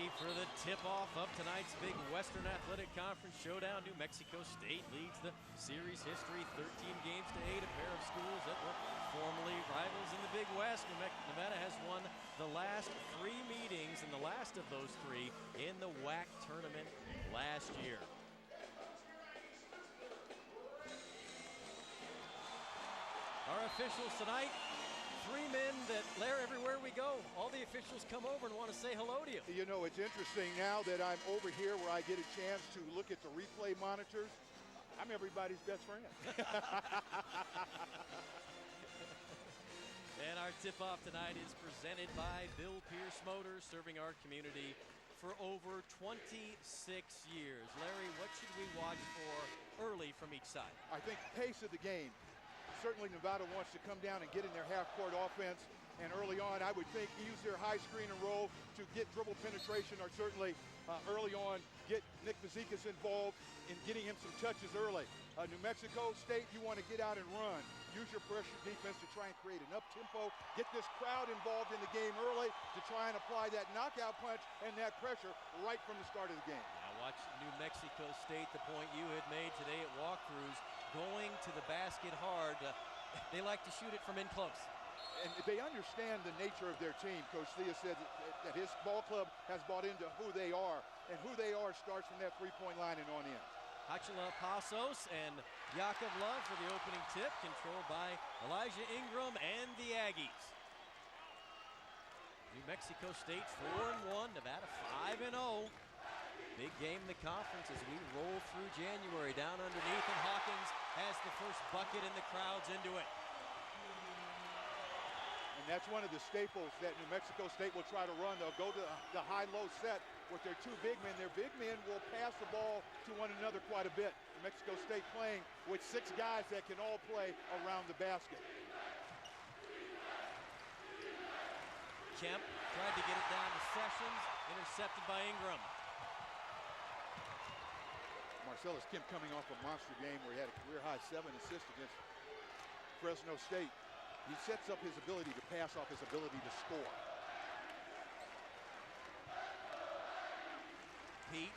ready for the tip-off of tonight's big Western Athletic Conference showdown. New Mexico State leads the series history 13 games to 8. A pair of schools that were formerly rivals in the Big West. Nevada has won the last 3 meetings, and the last of those 3 in the WAC tournament last year. Our officials tonight, 3 men that, Larry, everywhere we go, all the officials come over and want to say hello to you. You know, it's interesting now that I'm over here where I get a chance to look at the replay monitors. I'm everybody's best friend. And our tip-off tonight is presented by Bill Pierce Motors, serving our community for over 26 years. Larry, what should we watch for early from each side? I think pace of the game. Certainly Nevada wants to come down and get in their half-court offense. And early on, I would think use their high screen and roll to get dribble penetration, or certainly early on get Nick Fazekas involved in getting him some touches early. New Mexico State, you want to get out and run. Use your pressure defense to try and create an up-tempo. Get this crowd involved in the game early to try and apply that knockout punch and that pressure right from the start of the game. Now watch New Mexico State, the point you had made today at walkthroughs, going to the basket hard. They like to shoot it from in close. And they understand the nature of their team. Coach Thea said that his ball club has bought into who they are, and who they are starts from that three-point line and on in. Hachila Pasos and Yakov Love for the opening tip, controlled by Elijah Ingram and the Aggies. New Mexico State 4-1, Nevada 5-0. Big game in the conference as we roll through January. Down underneath, and Hawkins has the first bucket, and the crowd's into it. And that's one of the staples that New Mexico State will try to run. They'll go to the high-low set with their 2 big men. Their big men will pass the ball to one another quite a bit. New Mexico State playing with 6 guys that can all play around the basket. Kemp tried to get it down to Sessions, intercepted by Ingram. Marcellus Kemp coming off a monster game where he had a career-high 7 assists against Fresno State. He sets up his ability to pass off his ability to score. Pete.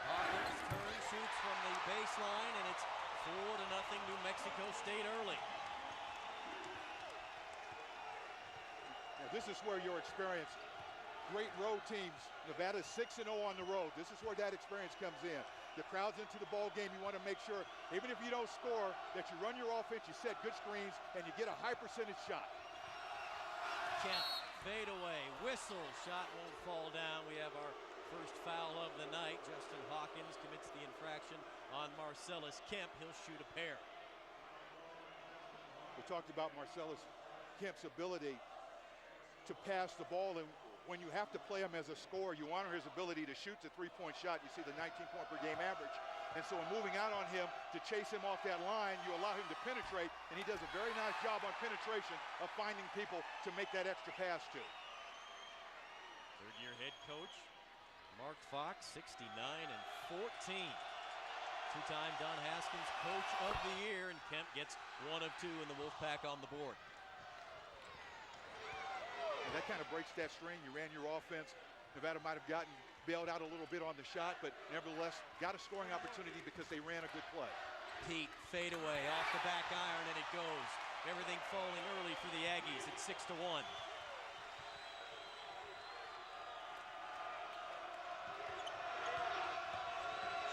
Hawkins turns, shoots from the baseline, and it's 4-0 New Mexico State early. Now this is where your experience, great road teams, Nevada's 6-0 on the road. This is where that experience comes in. The crowd's into the ball game. You want to make sure, even if you don't score, that you run your offense, you set good screens, and you get a high percentage shot. Kemp, fade away, whistle, shot won't fall down. We have our first foul of the night. Justin Hawkins commits the infraction on Marcellus Kemp. He'll shoot a pair. We talked about Marcellus Kemp's ability to pass the ball, and when you have to play him as a scorer, you honor his ability to shoot the 3-point shot. You see the 19-point per game average. And so in moving out on him to chase him off that line, you allow him to penetrate, and he does a very nice job on penetration of finding people to make that extra pass to. Third-year head coach Mark Fox, 69-14. Two-time Don Haskins Coach of the Year, and Kemp gets 1 of 2 in the Wolfpack on the board. And that kind of breaks that string. You ran your offense. Nevada might have gotten bailed out a little bit on the shot, but nevertheless got a scoring opportunity because they ran a good play. Pete, fade away, off the back iron, and it goes. Everything falling early for the Aggies at 6-1.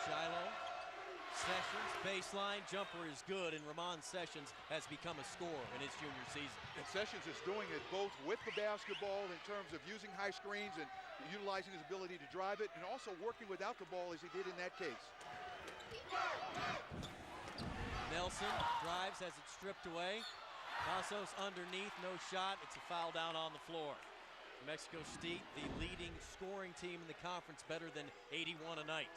Shiloh, Sessions, baseline, jumper is good, and Ramon Sessions has become a scorer in his junior season. And Sessions is doing it both with the basketball in terms of using high screens and utilizing his ability to drive it, and also working without the ball as he did in that case. Nelson drives, has it stripped away. Pasos underneath, no shot. It's a foul down on the floor. New Mexico State, the leading scoring team in the conference, better than 81 a night.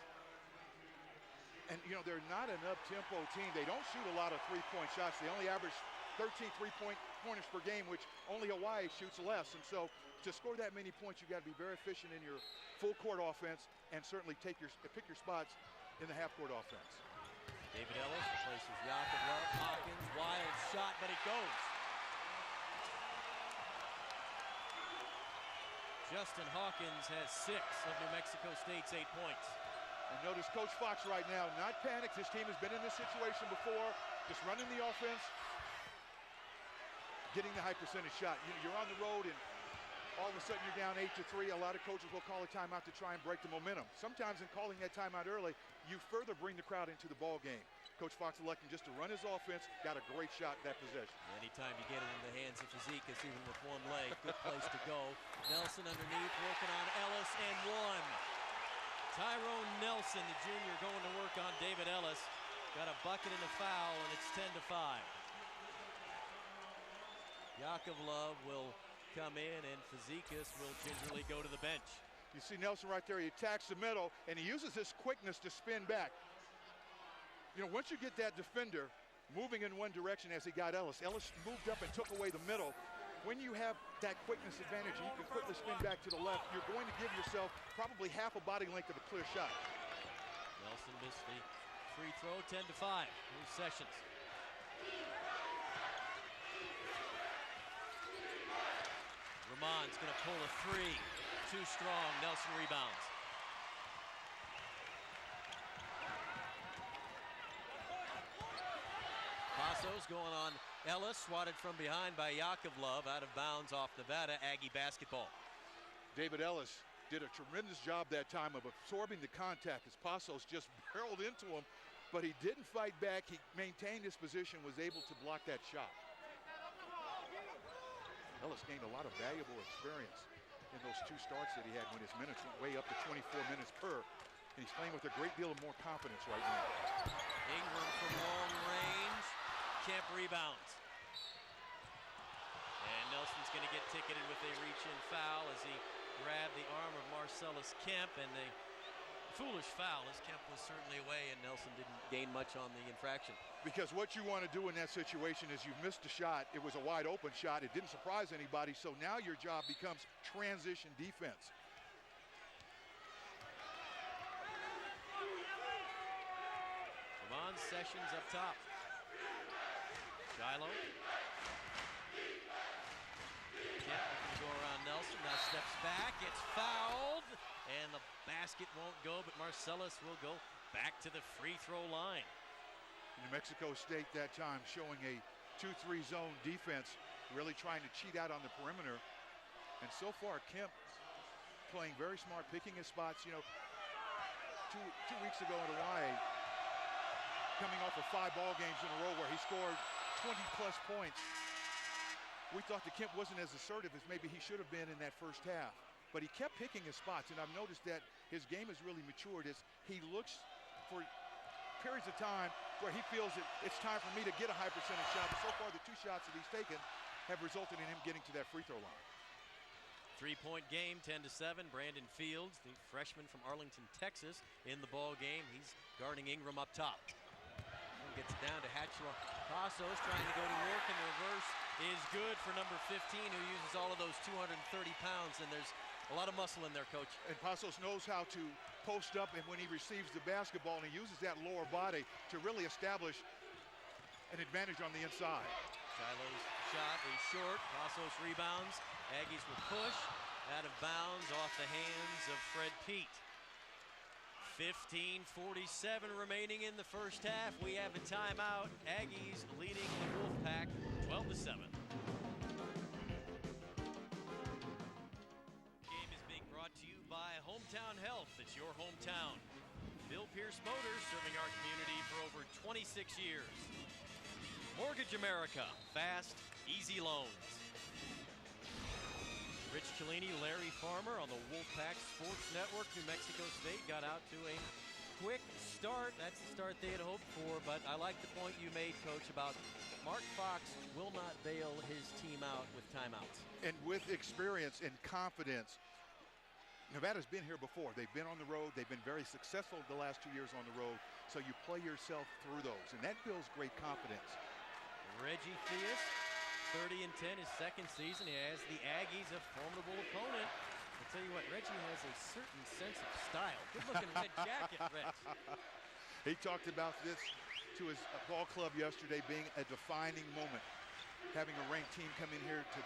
And, you know, they're not an up-tempo team. They don't shoot a lot of three-point shots. They only average 13 three-point pointers per game, which only Hawaii shoots less. And so to score that many points, you've got to be very efficient in your full-court offense and certainly pick your spots in the half-court offense. David Ellis replaces Yakov Love. Hawkins, wild shot, but it goes. Justin Hawkins has 6 of New Mexico State's 8 points. And notice Coach Fox right now, not panicked. His team has been in this situation before, just running the offense, getting the high percentage shot. You're on the road and all of a sudden you're down 8-3. A lot of coaches will call a timeout to try and break the momentum. Sometimes in calling that timeout early, you further bring the crowd into the ball game. Coach Fox electing just to run his offense, got a great shot that possession. Anytime you get it in the hands of Fazekas, even with one leg, good place to go. Nelson underneath, working on Ellis, and 1. Tyrone Nelson, the junior, going to work on David Ellis. Got a bucket and a foul, and it's 10-5. Yakovlev will come in, and Fazekas will gingerly go to the bench. You see Nelson right there, he attacks the middle, and he uses his quickness to spin back. You know, once you get that defender moving in one direction as he got Ellis, Ellis moved up and took away the middle. When you have that quickness advantage and you can quickly spin back to the left, you're going to give yourself probably half a body length of a clear shot. Nelson missed the free throw, 10-5. Here's Sessions. Ramon's going to pull a 3. Too strong. Nelson rebounds. Passos going on Ellis, swatted from behind by Yakovlev, out of bounds off Nevada. Aggie basketball. David Ellis did a tremendous job that time of absorbing the contact as Passos just barreled into him, but he didn't fight back. He maintained his position, was able to block that shot. Ellis gained a lot of valuable experience in those 2 starts that he had when his minutes went way up to 24 minutes per. And he's playing with a great deal of more confidence right now. Ingram from long range. Kemp rebounds. And Nelson's going to get ticketed with a reach-in foul as he grabbed the arm of Marcellus Kemp, and the foolish foul as Kemp was certainly away and Nelson didn't gain much on the infraction. Because what you want to do in that situation is you've missed a shot. It was a wide open shot. It didn't surprise anybody. So now your job becomes transition defense. Ramon Sessions up top. Shiloh. Kemp can go around Nelson. Now steps back. It's fouled. And the basket won't go, but Marcellus will go back to the free throw line. New Mexico State that time showing a 2-3 zone defense, really trying to cheat out on the perimeter. And so far, Kemp playing very smart, picking his spots. You know, two weeks ago in Hawaii, coming off of 5 ball games in a row where he scored 20-plus points. We thought that Kemp wasn't as assertive as maybe he should have been in that first half. But he kept picking his spots, and I've noticed that his game has really matured as he looks for periods of time where he feels that it's time for me to get a high percentage shot. And so far, the 2 shots that he's taken have resulted in him getting to that free throw line. 3-point game, 10-7. Brandon Fields, the freshman from Arlington, Texas, in the ball game. He's guarding Ingram up top. Gets it down to Hatchela. Passos trying to go to work, and the reverse is good for number 15, who uses all of those 230 pounds, and there's a lot of muscle in there, Coach. And Passos knows how to post up, and when he receives the basketball, and he uses that lower body to really establish an advantage on the inside. Shiloh's shot is short. Passos rebounds. Aggies will push. Out of bounds off the hands of Fred Pete. 15:47 remaining in the first half. We have a timeout. Aggies leading the Wolfpack 12-7. Game is being brought to you by Hometown Health. It's your hometown. Bill Pierce Motors, serving our community for over 26 years. Mortgage America, fast, easy loans. Rich Cellini, Larry Farmer on the Wolfpack Sports Network. New Mexico State got out to a quick start. That's the start they had hoped for, but I like the point you made, Coach, about Mark Fox will not bail his team out with timeouts. And with experience and confidence, Nevada's been here before. They've been on the road. They've been very successful the last 2 years on the road, so you play yourself through those, and that builds great confidence. Reggie Theus, 30-10, his second season. He has the Aggies, a formidable opponent. I'll tell you what, Reggie has a certain sense of style. Good-looking red jacket, Reg. He talked about this to his ball club yesterday being a defining moment, having a ranked team come in here to